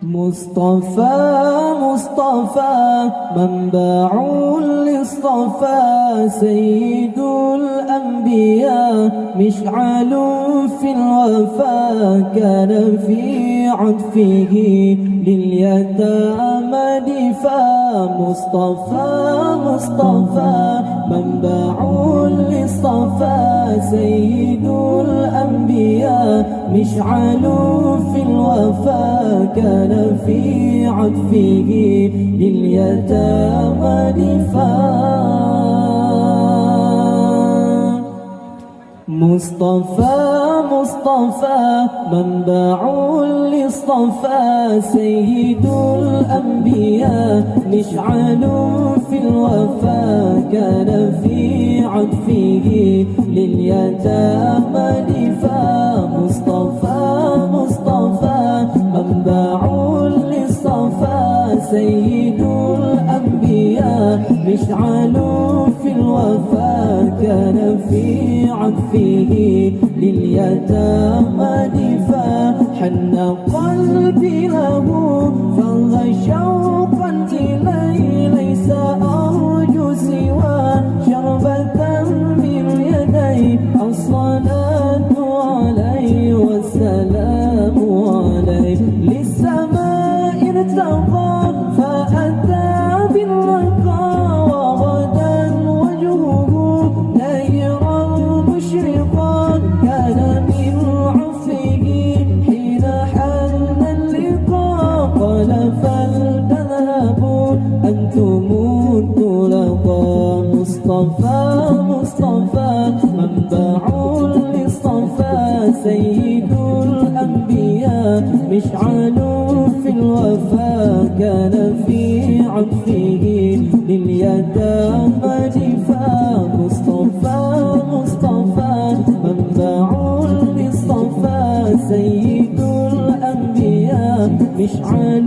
مصطفى مصطفى منبع للصفا سيد الأنبياء مشعل في الوفا كان في عطفه لليتامى دفا مصطفى مصطفى منبع للصفا سيد الأنبياء مشعل في الوفا كان في عطفه لليتامى دفاع مصطفى مصطفى منبع للصفا سيد الأنبياء مشعل في الوفا كان في عطفه لليتامى دفاع مصطفى مصطفى منبع للصفا سيد الأنبياء مشعل في الوفا كان في عطفه لليتامى دفاع حن قلبي له فانغى شوقا إليه ليس أرجو سوى شربة من يدي الصلاة عليه والسلام عليه للسماء ارتقى فأتى بالرقى وغدا وجهه نيرا مشرقا كان من عفه حين حن اللقاء قال فلتذهبوا أنتم انطلقا مصطفى مصطفى منبع للصفا سيد الأنبياء مشعل في الوفا كان في عطفه لليتامى دفاع مصطفى مصطفى منبع للصفا سيد الأنبياء مشعل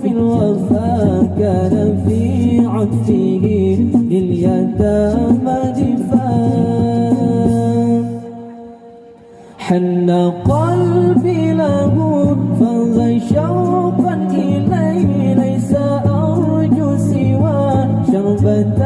في الوفا كان في عطفه لليتامى دفاع حن قلبي له فانغى شوقا إليه ليس أرجو سوى شربة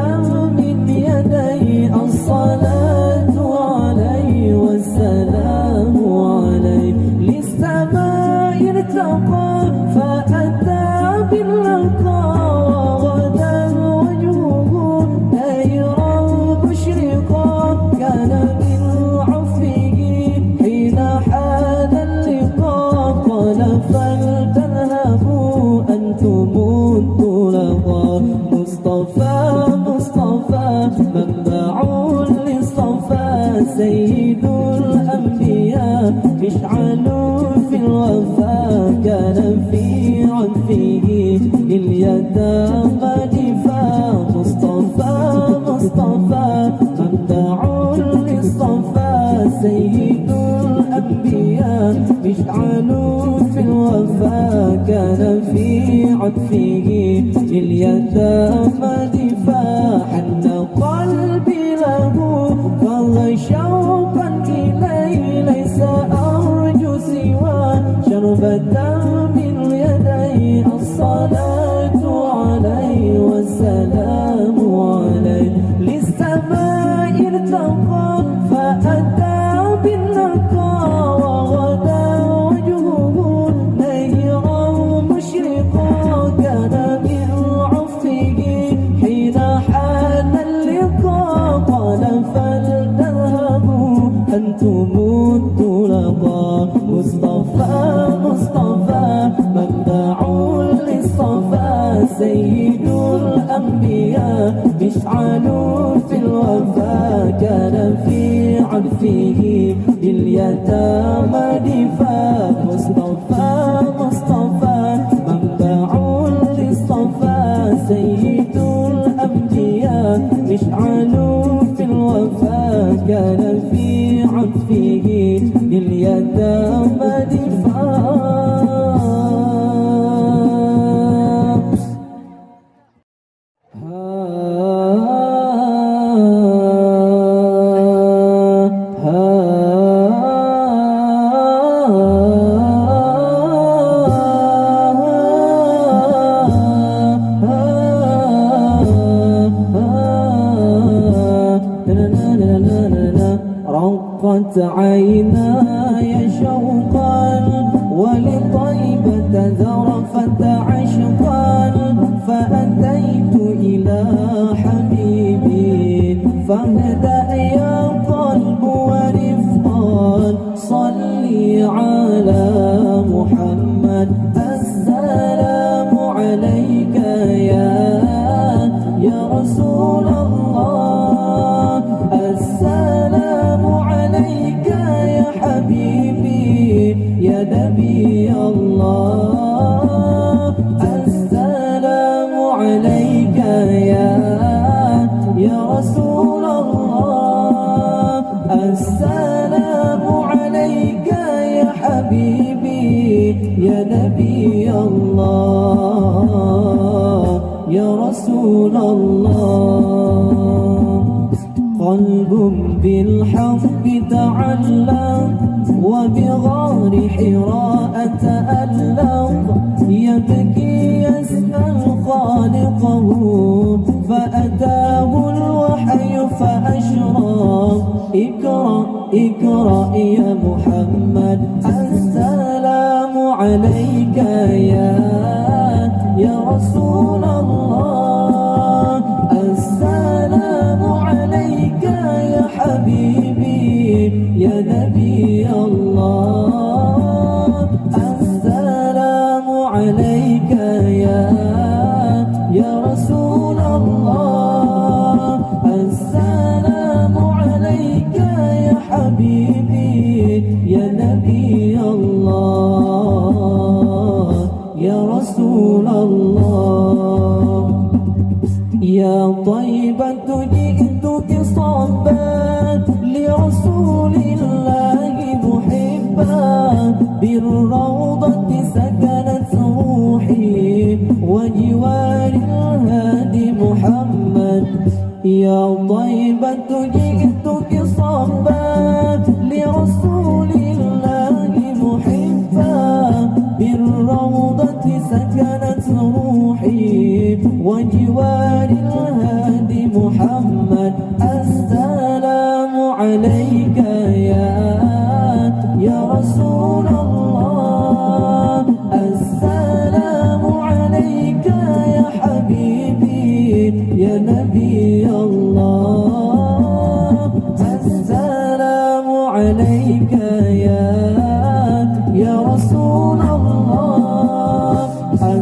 من يدي الصلاة عليه والسلام عليه للسماء ارتقى فأتى باللقاء وغدا وجهه نيرا مشرقا كان من عفه حين حان اللقاء قال فلتذهبوا أنتم انطلقا مصطفى مصطفى منبع للصفا سيد الأنبياء مشعل في الوفا كان في عطفه لليتامى دفاع مصطفى مصطفى منبع للصفا سيد الأنبياء مشعل في الوفا كان في عطفه لليتامى دفاع حن قلبي له فانغى شوقا إليه ليس أرجو سوى شربة من يدي الصلاة عليه والسلام عليه للسماء ارتقى فأتى بالنقاء وغدا وجهه نيرا مشرقا كان من عفه حين حان اللقاء قال فلتذهبوا أنتم انطلقا مصطفى مصطفى منبع للصفا سيد الأنبياء مشعل في الوفا كان في عطفه لليتامى دفاع مصطفى مصطفى منبع للصفا سيد الأنبياء مشعل في الوفا كان في عطفه لليتامى دفاع عيناي شوقا ولطيبة ذرفت عشقا فأتيت إلى حبيبي فاهدأ يا قلب ورفقا صلي على محمد السلام عليك يا رسول الله السلام عليك يا حبيبي يا نبي الله السلام عليك يا رسول الله السلام عليك يا حبيبي يا نبي الله يا رسول الله قلب بالحق تعلق وبغار حراء تألق يبكي يسأل خالقه فأتاه الوحي فأشرق اقرأ اقرأ يا محمد السلام عليك يا رسول الله السلام عليك يا حبيبي يا نبي الله السلام عليك يا رسول الله السلام عليك يا حبيبي يا نبي الله يا رسول الله يا طيبة جئتك صبا لرسول الله محبا بالروضة سكنت روحي وجوار الهادي محمد يا طيبة جئتك صبا لرسول الله محبا بالروضة سكنت روحي وجوار الهادي محمد السلام عليك يا رسول الله السلام عليك يا حبيبي يا نبي الله السلام عليك يا رسول الله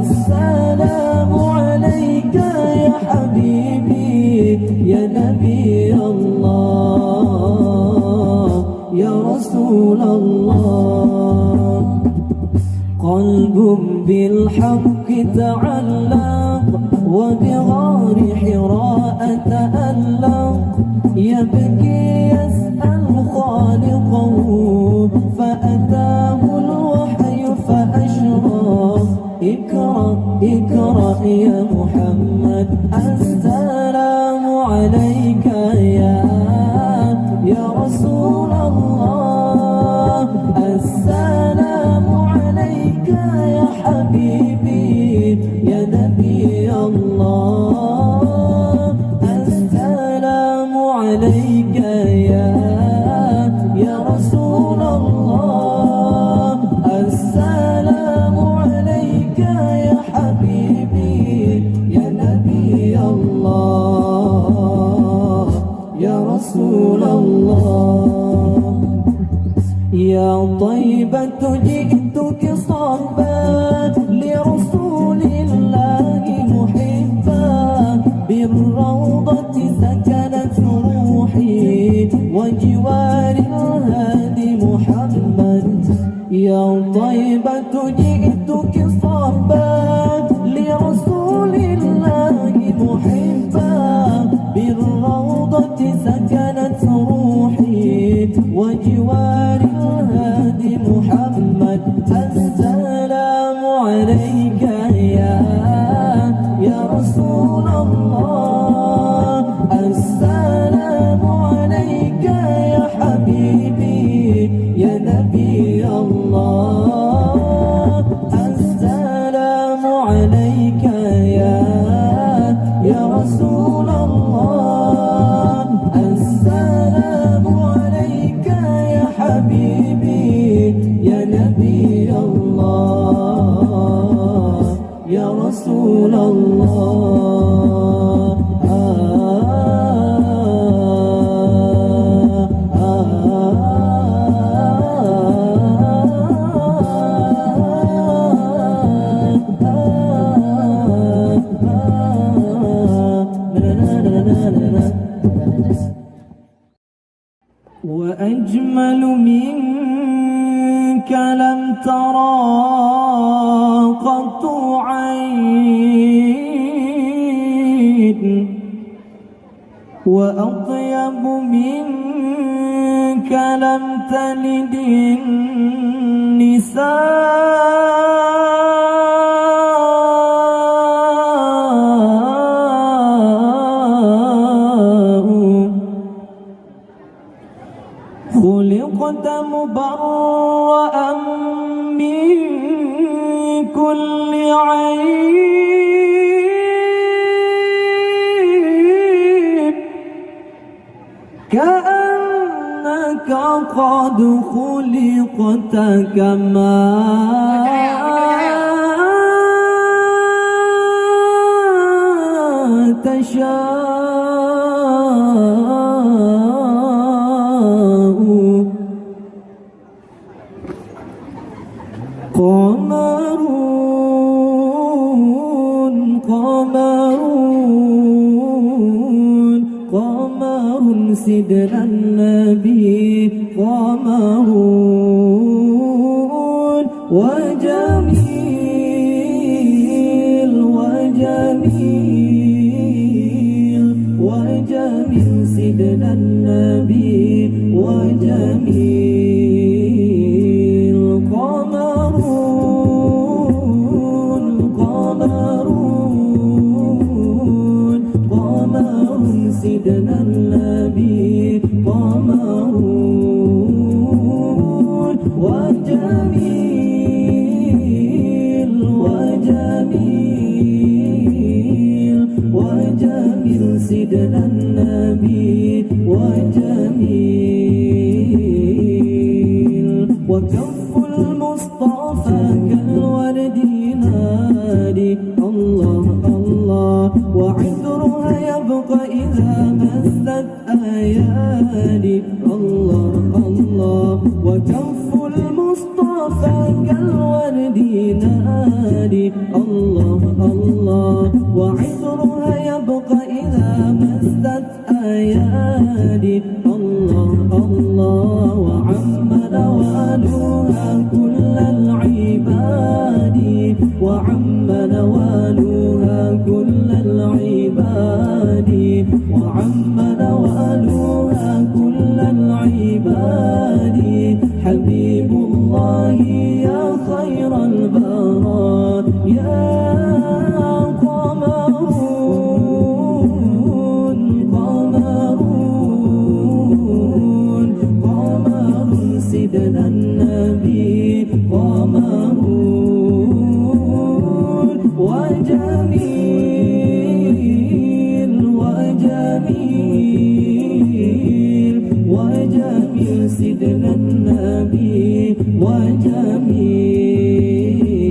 السلام عليك يا حبيبي يا نبي الله يا رسول الله قلب بالحق تعلق وبغار حراء تألق يبكي يسأل خالقه فأتاه الوحي فأشرق اقرأ اقرأ يا محمد السلام عليك يا رسول الله السلام عليك يا حبيبي يا نبي الله السلام عليك يا رسول الله السلام عليك يا حبيبي يا نبي الله يا رسول الله يا طيبة جئتك صبا لرسول الله محبا بالروضة سكنت روحي وجوار الهادي محمد يا طيبة جئتك صبا لرسول الله محبا بالروضة سكنت روحي وجوار الهادي محمد السلام عليك يا رسول الله السلام عليك يا حبيبي يا نبي الله السلام عليك يا رسول الله السلام عليك يا وأجمل منك لم ترى قط عين وأطيب منك لم تلد النساء خلقت مبرأ من كل عيب كأنك قد خلقت كما تشاء قمرون قمرون قمر سيدنا النبي قمرون وجميل وجميل وجميل سيدنا النبي وجميل قمرون قمرون قمر سيدنا النبي قمرون وجميل وجميل وجميل سيدنا النبي وجميل وكف المصطفى كالورد ينادي الله الله وعطرها يبقى إذا مست أيادي الله الله وكف المصطفى كالورد ينادي الله الله وعطرها يبقى إذا مست أيادي الله الله وعم نوالها كل العباد وعم نوالها كل العباد وعم نوالها كل العباد حبيب الله يا خير البراء يا قمرون قمرون قمر سيدنا النبي قمرون وجميل وجميل وجميل سيدنا النبي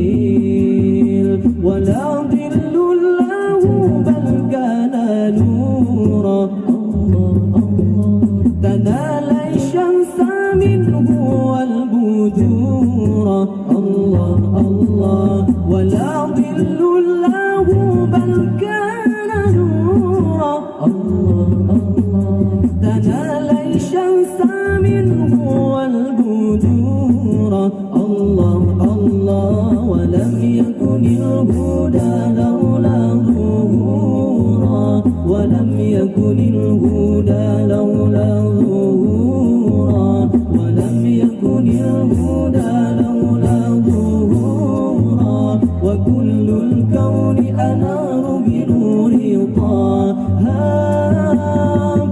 وجميل ولا ظل له بل كان نورا الله الله تنال الشمس منه والبدور الله الله ولا ظل له بل كان نورا الله الله تنال الشمس منه والبدور الله الله ولم يكن الهدى لولا ظهورا ولم يكن الهدى لولا ظهورا ولم يكن الهدى لولا ظهورا وكل الكون أنار بنور طه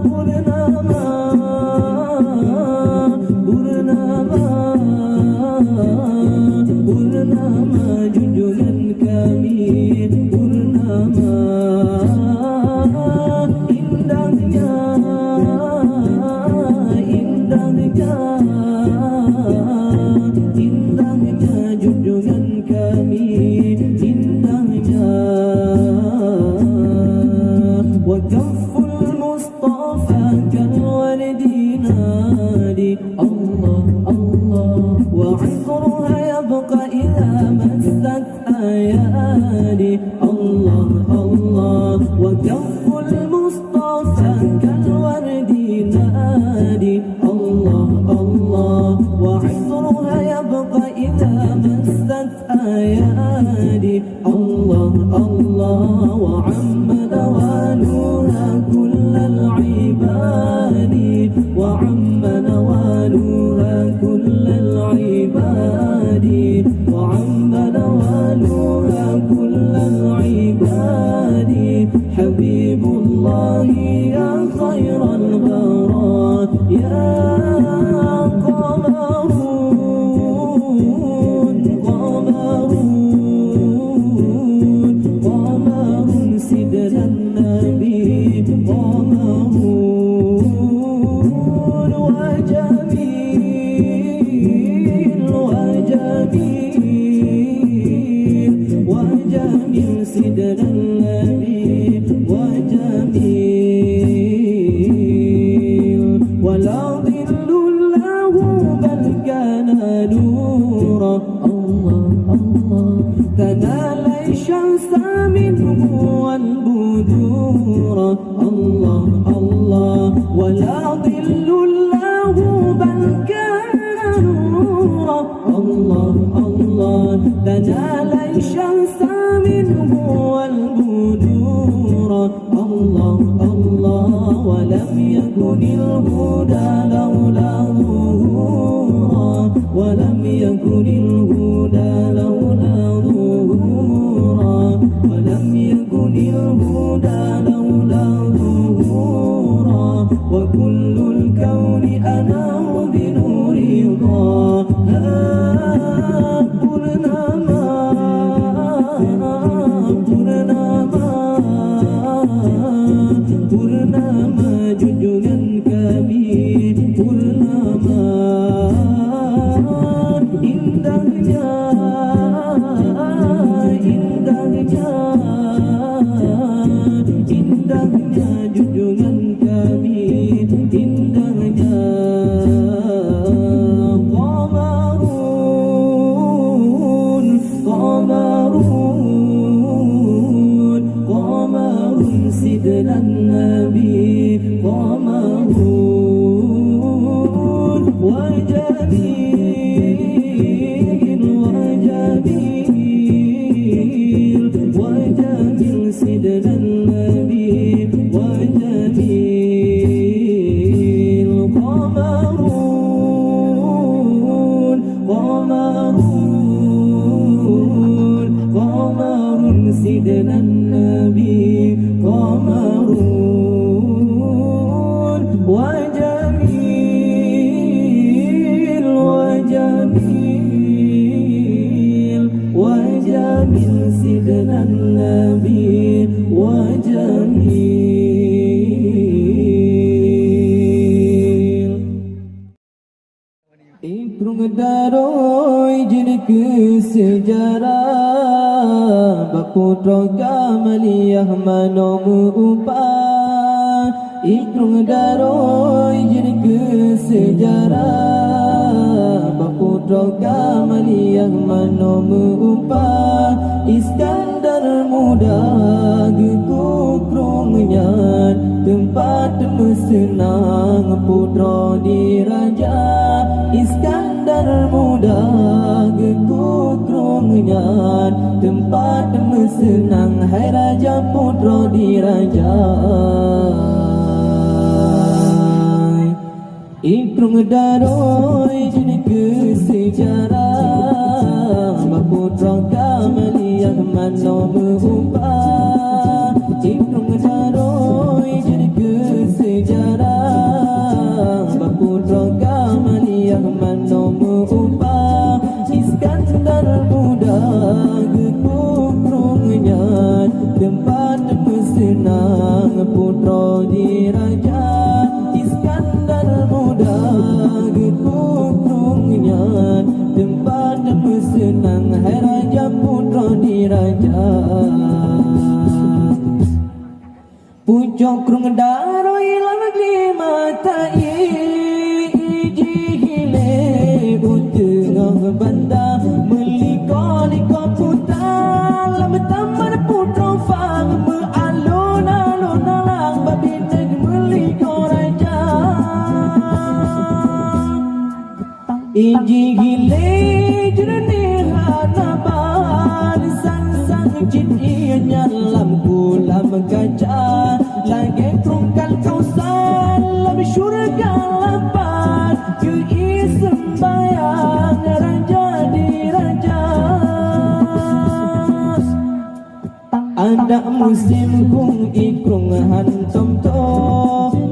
برنما برنما برنما جنجنا كمين برنما indahnya indahnya indahnya junjungan kami indahnya wa kaful mustafa kalwardi nadi Allah Allah wa 'itruha yabqa idha massat ayadi Allah Allah wa kaful mustafa kalwardi nadi Allah النبي قمرون وجميل وجميل سيدنا النبي وجميل ولا ظل له بل كان نورا الله تنال الشمس منه والبدور الله ولا ظل له بل كان نورا الله تنال الشمس منه والبدور الله ولم يكن الهدى لولا ظهورا ولم يكن الهدى لولا ظهورا ولم يكن الهدى لولا ظهورا وكل الكون أنار بنور Purnama junjungan kami Purnama indahnya junjungan kami indahnya qamarun sidna النبي قمرون وجميل سيدنا النبي وجميل قمرون سيدنا النبي قمرون وجميل سيدنا النبي وجميل Ikrung daroi jenik sejarah Baputra Kamaliyah manomu upah Ikrung daroi jenik sejarah Baputra Kamaliyah manomu upah Iskandar muda gekukrungnya Tempat mesenang putra diraja Iskandar muda gekukrungnya Tempat mesenang hai raja putra diraja Ikrung daroi jenik sejarah Baputra Kamaliyah manomu upah Ikrung daroi jenik sejarah Baputra Kamaliyah manomu upah Iskandar muda gekukrungnya Tempat mesenang putra diraja Iskandar muda gekukrungnya Tempat mesenang hai raja putra diraja Pucuk krung daroi lamag lima ta'i Ijihile utengah banda Meliko-liko putra Lam taman putra fang Mealun-alun alang babineg meliko raja Ijihile jernihan abad Sang-sang jin ianya lam kulam kaca Lagi trungkal kausan lam syurga lapan Kui sembayang raja diraja Ada musim kung ikrung hantom to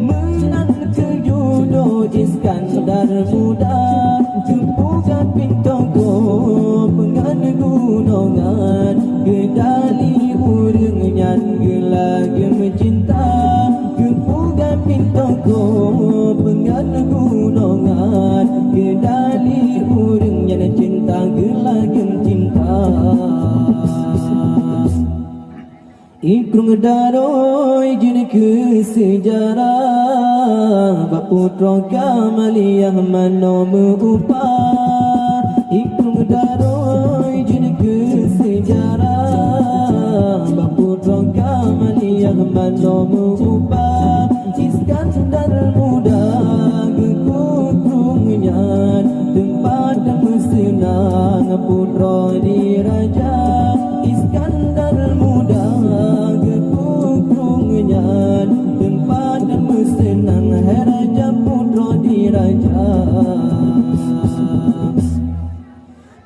Menang kejudo Iskandar muda Kebuka pintogo Pengan gunungan Gedali ureng nyan gelagi Ikrung daroi jin ke sejarah Baputra Kamaliyah mano mengupah Ikrung daroi jin ke sejarah Baputra Kamaliyah mano mengupah Iskandar muda kekutrungnya tempat mesenang putra diraja Iskandar muda kekutrungnya tempat mesenang raja putra diraja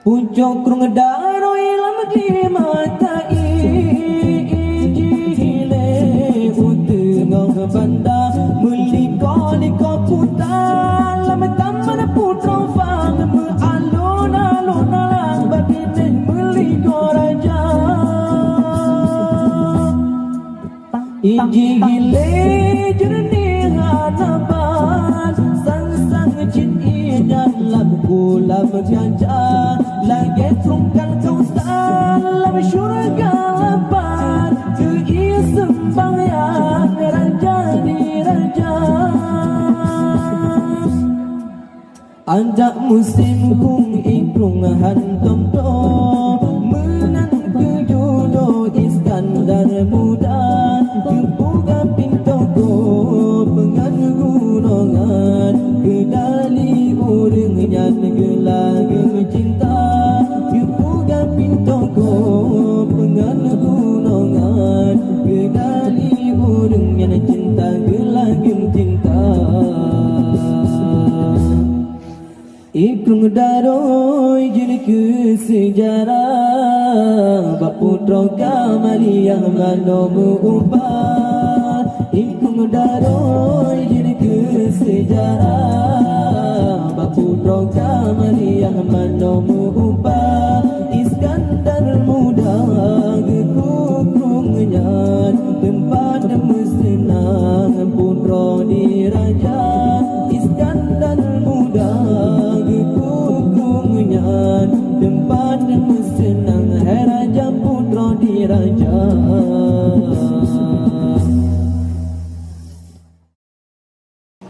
Pucuk krung daroi lam di mata ijile utengah banda Muliko putra lam taman putra fang alon lang batin muliko raja Ijile jernih hanapan sang jin ijan lam kulam gajah lagi trungkal kausan lam syurga lapan keisembang yang raja di raja Anjak musim kung ikrung hantom to menang kejodoh Iskandar muda kebuka pintu ko pengan gunungan kedali urangnya gelageng cinta kebuka pintu ko pengan gunungan kedali urangnya cinta gelageng cinta Ikrung daroi jin ke sejarah Baputra Kamaliyah mano mengubah Ikrung daroi jin ke sejarah Baputra Kamaliyah mano mengubah Iskandar muda kekutrungnya tempat mesenang putra diraja Iskandar muda kekutrungnya tempat mesenang raja putra diraja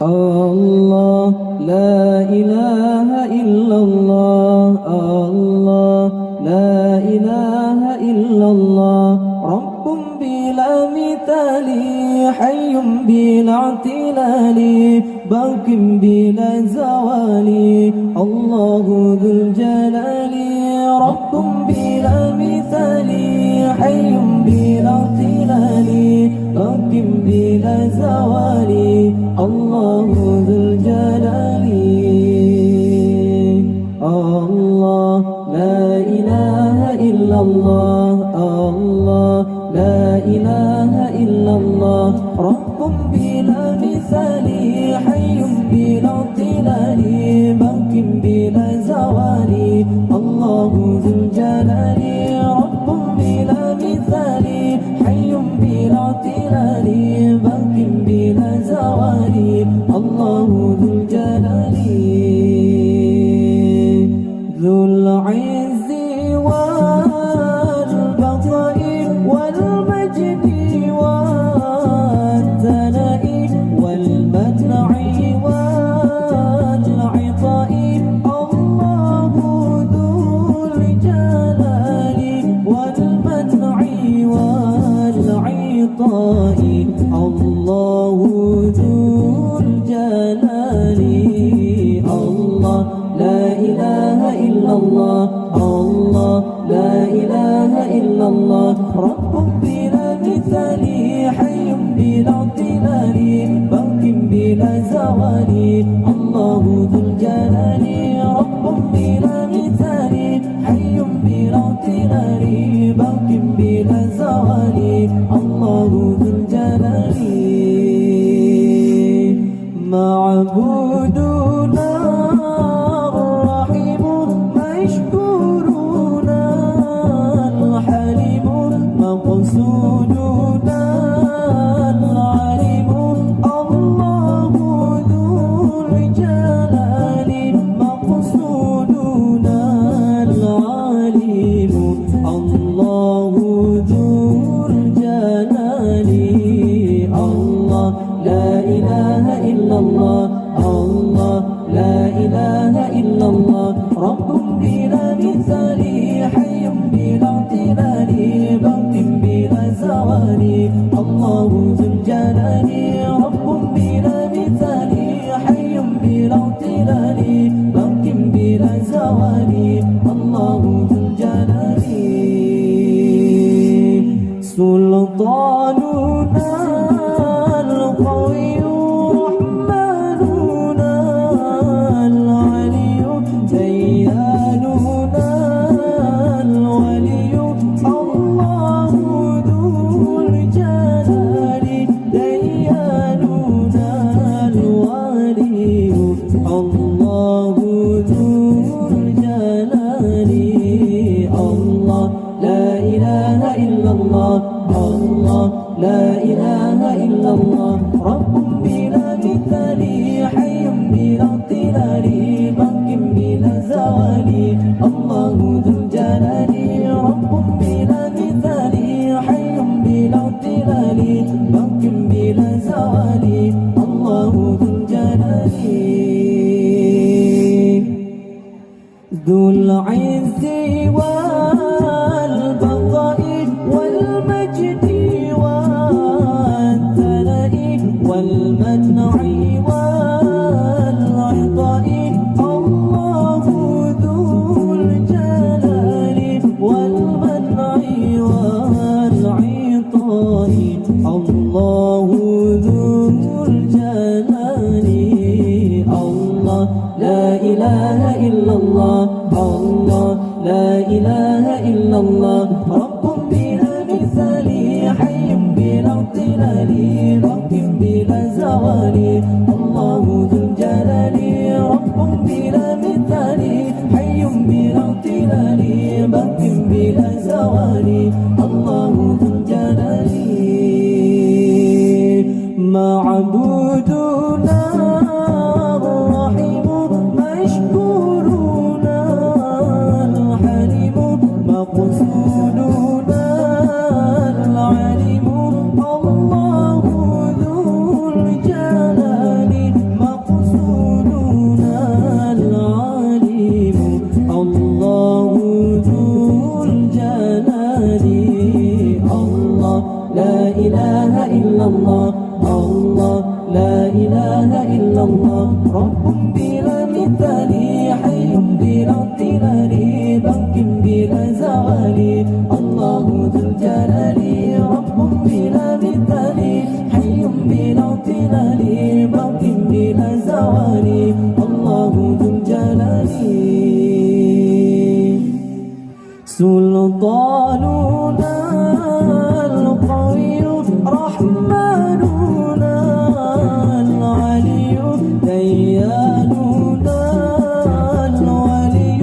Allah la ilaha illallah Allah la ilaha illallah Rabbun bila mitali hayyun bila tilali bakim bila zawali Allahu dhul jalali Rabbun bila mitali hayyun bila tilali bakim bila zawali Allahu dhul jalali Allah la ilaha illallah Allah la ilaha illallah Rabbun bila misali hayyun bila tilali bakim bila zawali Allahu dhul jalali Rabbun bila misali hayyun bila tilali bakim bila zawali Allahu dhul jalali dhul izzi wal baqa'i wal majdi wal thana'i wal matna'i wal 'ita'i Allahu dhul jalali wal matna'i wal 'ita'i Allahu dhul jalali Allah la ilaha illallah Allah la ilaha illallah Rabbun bila mithali hayyun bila tilali bakim bila zawali Allahu dhul jalali Rabbun bila mithali hayyun bila tilali bakim bila zawali Allahu dhul jalali ma'buduna مقصودنا العليم الله ذو الجلال لا إله إلا الله الله لا إله إلا الله رب بلا مثال حي بلا اعتلال باق بلا زوال الله ذو الجلال رب بلا مثال حي بلا اعتلال باق بلا زوال الله ذو الجلال سلطاننا القوي رحمننا العلي دياننا الولي الله ذو الجلال دياننا الولي الله ذو الجلال الله لا إله إلا الله الله لا إله إلا الله رب بلا مثال حي بلا اعتلال باق بلا زوال الله ذو الجلال رب بلا مثال حي بلا اعتلال باق بلا زوال الله ذو الجلال ذو العز والبقاء والمجد والثناء والمنع والإعطاء الله ذو الجلال والمنع والإعطاء الله ذو الجلال الله لا إله إلا الله الله لا إله إلا الله رب بلا مثال حي بلا اعتلال باق بلا زوال الله ذو الجلال رب بلا مثال حي بلا اعتلال باق بلا زوال الله ذو الجلال معبودنا الرحيم مشكورنا الحليم مقصودنا العليم الله ذو الجلال مقصودنا العليم الله ذو الجلال الله لا إله إلا الله الله لا إله إلا الله رب بلا مثال حي بلا اعتلال باق بلا زوال الله ذو الجلال رب بلا مثال حي بلا اعتلال باق بلا زوال الله ذو الجلال سلطاننا القوي رحمننا العلي دياننا الولي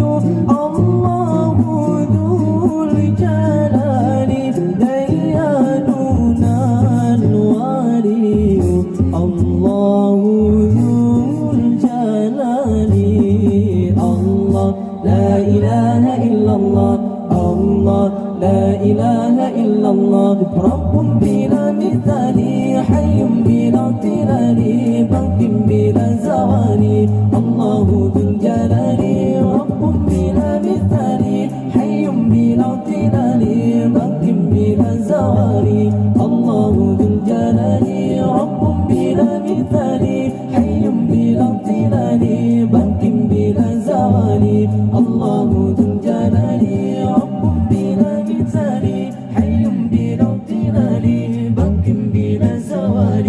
الله ذو الجلال دياننا الولي الله ذو الجلال الله لا إله إلا الله الله لا إله إلا الله رب بلا مثال حي بلا اعتلال باق بلا زوال الله ذو الجلال رب بلا مثال حي بلا اعتلال باق بلا زوال الله ذو الجلال رب بلا مثال حي بلا اعتلال باق بلا زوال الله ذو الجلال رب بلا مثال حي بلا اعتلال باق بلا زوال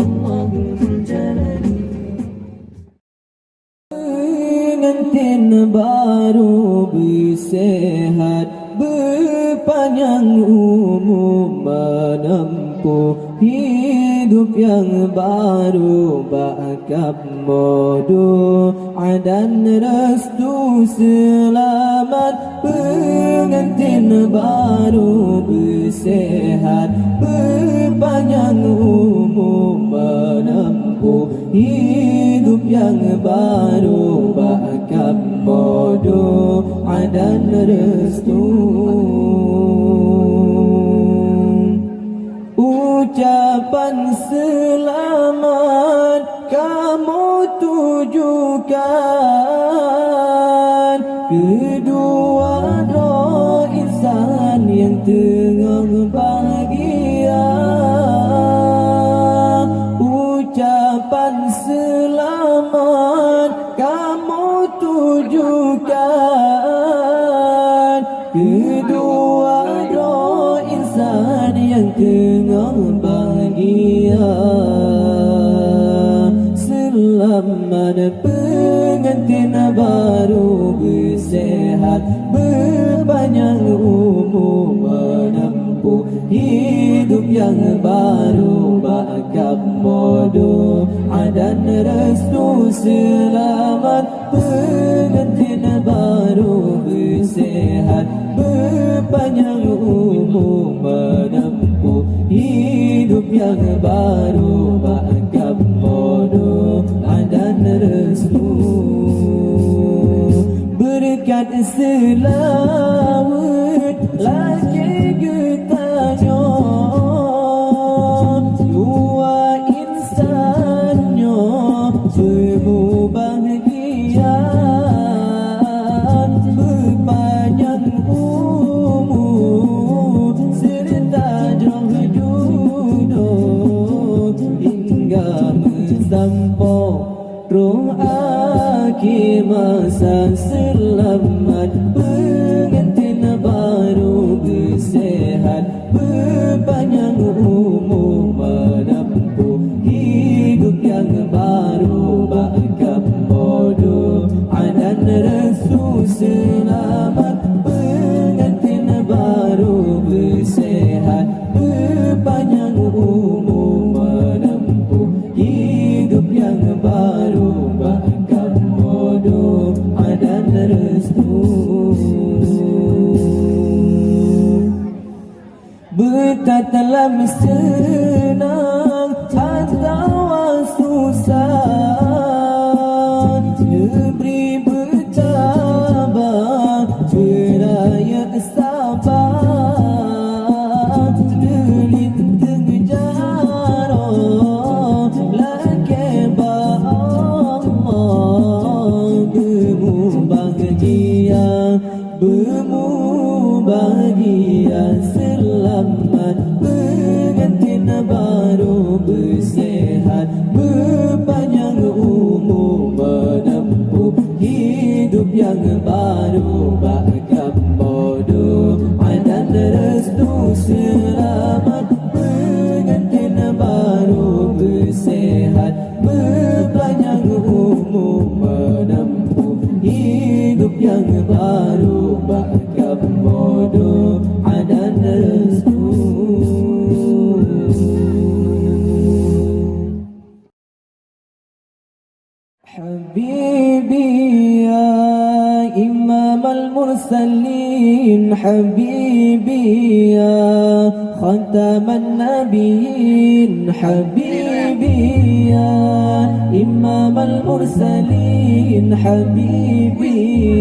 الله ذو الجلال pengantin baru bersehat berpanjang umur menempuh hidup yang baru bakab modu dan restu selamat pengantin baru bersehat berpanjang umur menempuh hidup yang baru bakab modu dan restu ucapan selamat kamu tujukan kedua roh insan yang tengah bahagia. Ucapan selamat kamu tujukan kedua roh insan yang tengah bahagia. Selamat pengantin baru bersehat berpanjang umur menempuh hidup yang baru bakal bodoh dan restu. Selamat pengantin baru bersehat berpanjang umur menempuh hidup yang baru bakal bodoh dan restu. Berkat selawat lagi getahnya dua insannya semua bahagia berpanjang umur serta jodoh hingga sampai roh akhir masa. Selamat pengantin baru bersehat berpanjang umur menempuh hidup yang baru bakal bodoh dan restu. Selamat pengantin baru bersehat berpanjang umur menempuh hidup yang baru bakal bodoh dan restu. Bertatalah senang atau susah, diberi bertabah beraya sabar, terlintang jarah lagi Allah bahagia. Selamat pengantin baru bersehat berpanjang umur menempuh hidup yang baru bakal bodoh dan restu. Selamat pengantin baru bersehat berpanjang umur menempuh hidup yang baru bakal bodoh dan restu. Habibi ya Imam al-Mursalin, Habibi ya Khataman Nabiyyin, Habibi ya Imam al-Mursalin, Habibi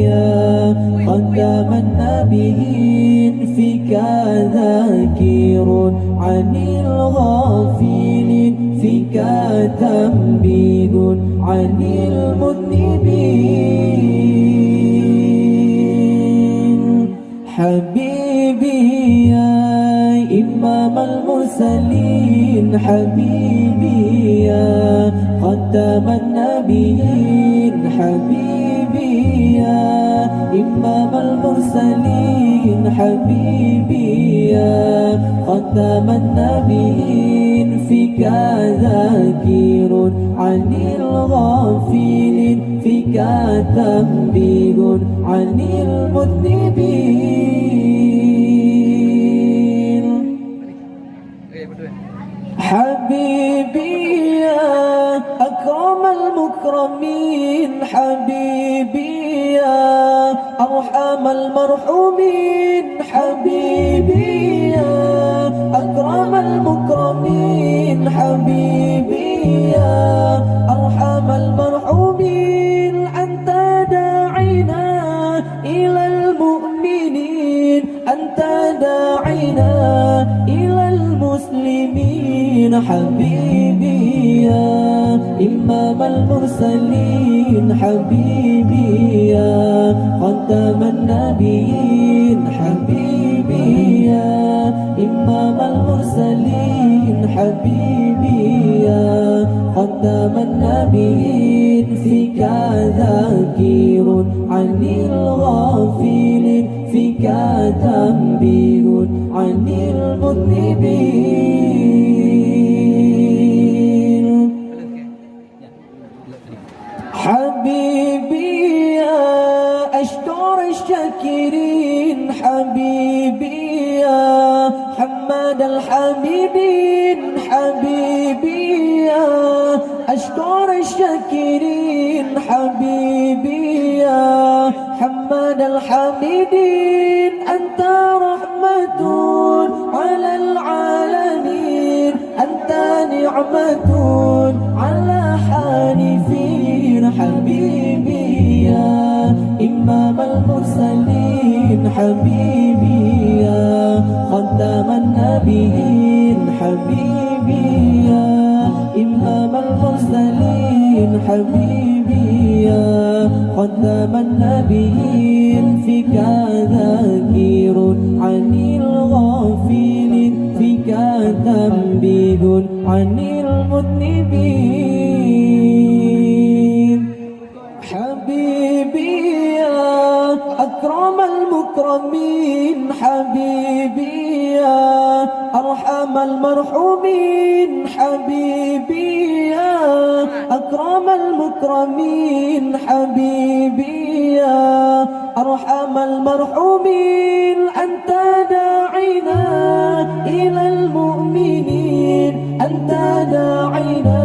ya Khataman Nabiyyin. Fika dhakirun anil ghafilin, fika tambihun anil mudnibin. Habibi ya Imam al-Mursalin, Habibi ya Khataman Nabiyyin, Habibi ya Imam al-Mursalin, Habibi ya Khataman Nabiyyin. Fika dhakirun anil ghafilin, fika tambihun anil mudnibin. Habibi ya akramal mukramin, Habibi ya arhamal marhumin, Habibi ya akramal mukramin, Habibi ya arhamal marhumin. Anta da'ina ilal mu'minin, anta da'ina ilal muslimin. Habibi إمام المرسلين حبيبي يا خاتم النبيين حبيبي يا إمام المرسلين حبيبي يا خاتم النبيين فيك ذكير عن الغافلين فيك تنبيه عن المذنبين حبيبي يا أشكر الشاكرين حبيبي يا حماد الحميدين حبيبي يا أشكر الشاكرين حبيبي يا حماد الحميدين أنت رحمة على العالمين أنت نعمة على حانفين حبيبي يا إمام المرسلين حبيبي يا خاتم النبيين حبيبي يا إمام المرسلين حبيبي يا خاتم النبيين فيك ذكير عن الغافلين فيك تنبيه عن المذنبين حبيبي يا أكرم المكرمين حبيبي يا أرحم المرحومين حبيبي يا أكرم المكرمين حبيبي يا أرحم المرحومين أنت داعنا إلى المؤمنين أنت داعنا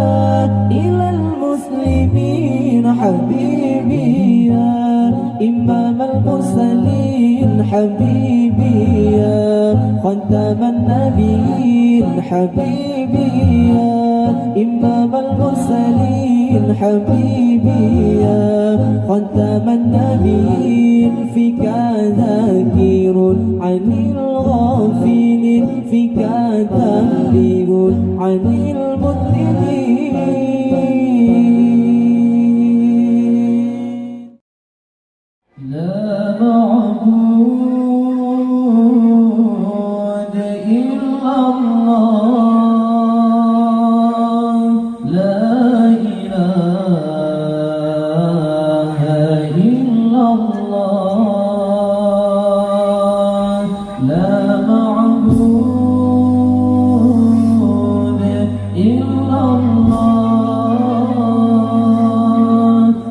إلى المسلمين حبيبي يا إمام المرسلين حبيبي يا خاتم النبيين حبيبي يا إمام المرسلين حبيبي يا خاتم النبيين فيك ذكير عن الغافلين فيك تنبيه عن المذنبين لا معبود إلا الله لا إله إلا الله لا معبود إلا الله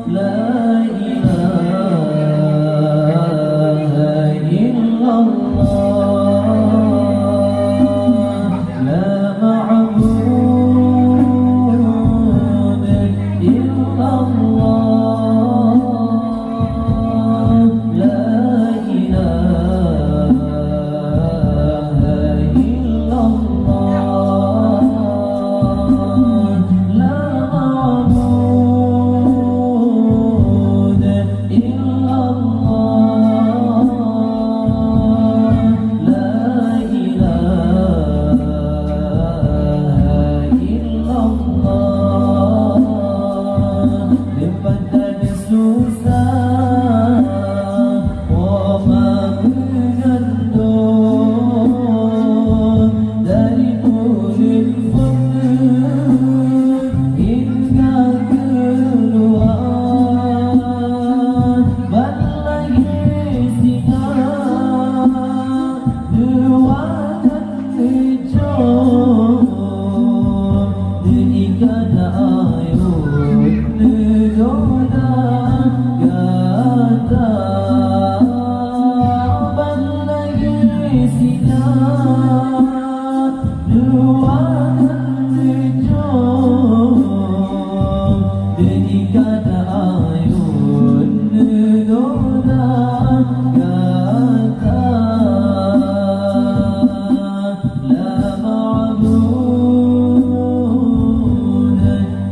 لا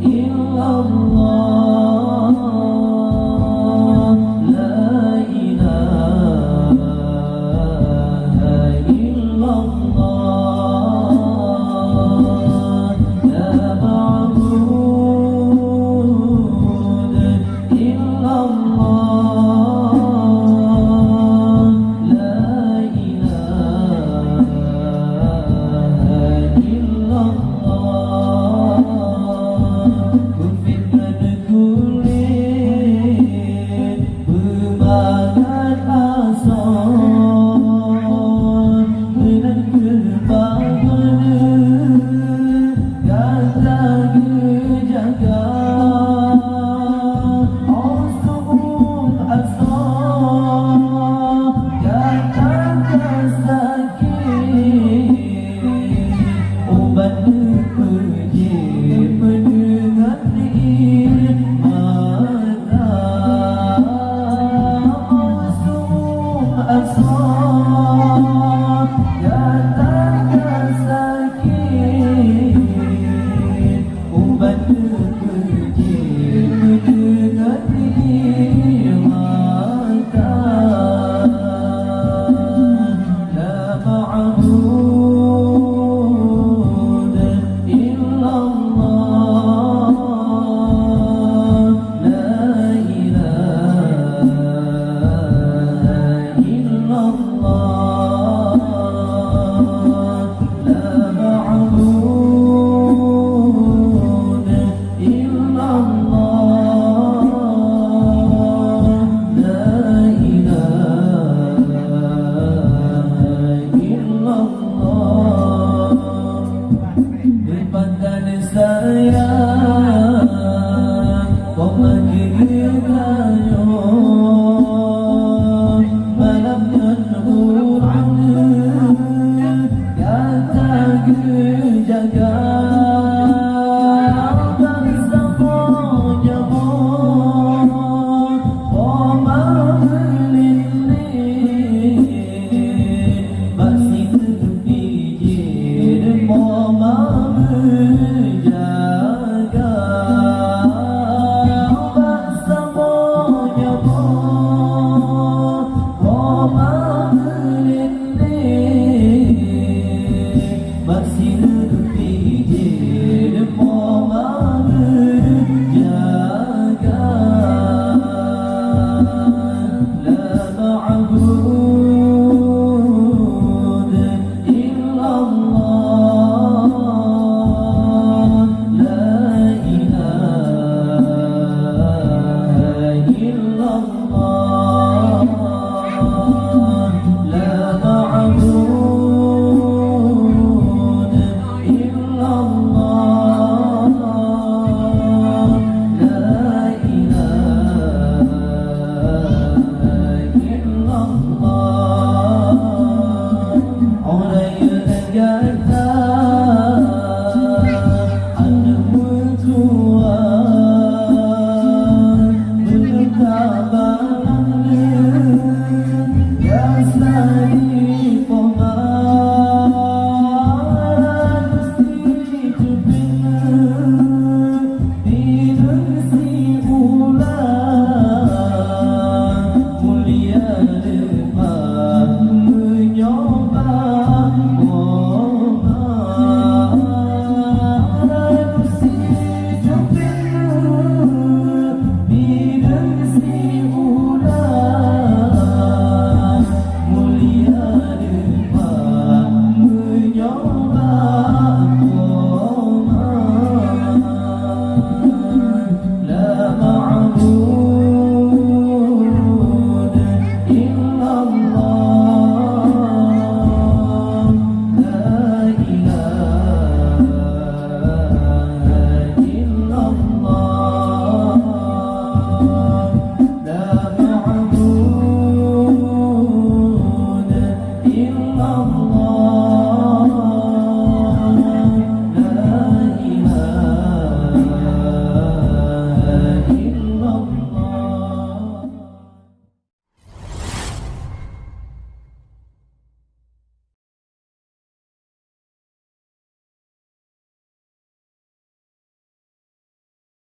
إلا ya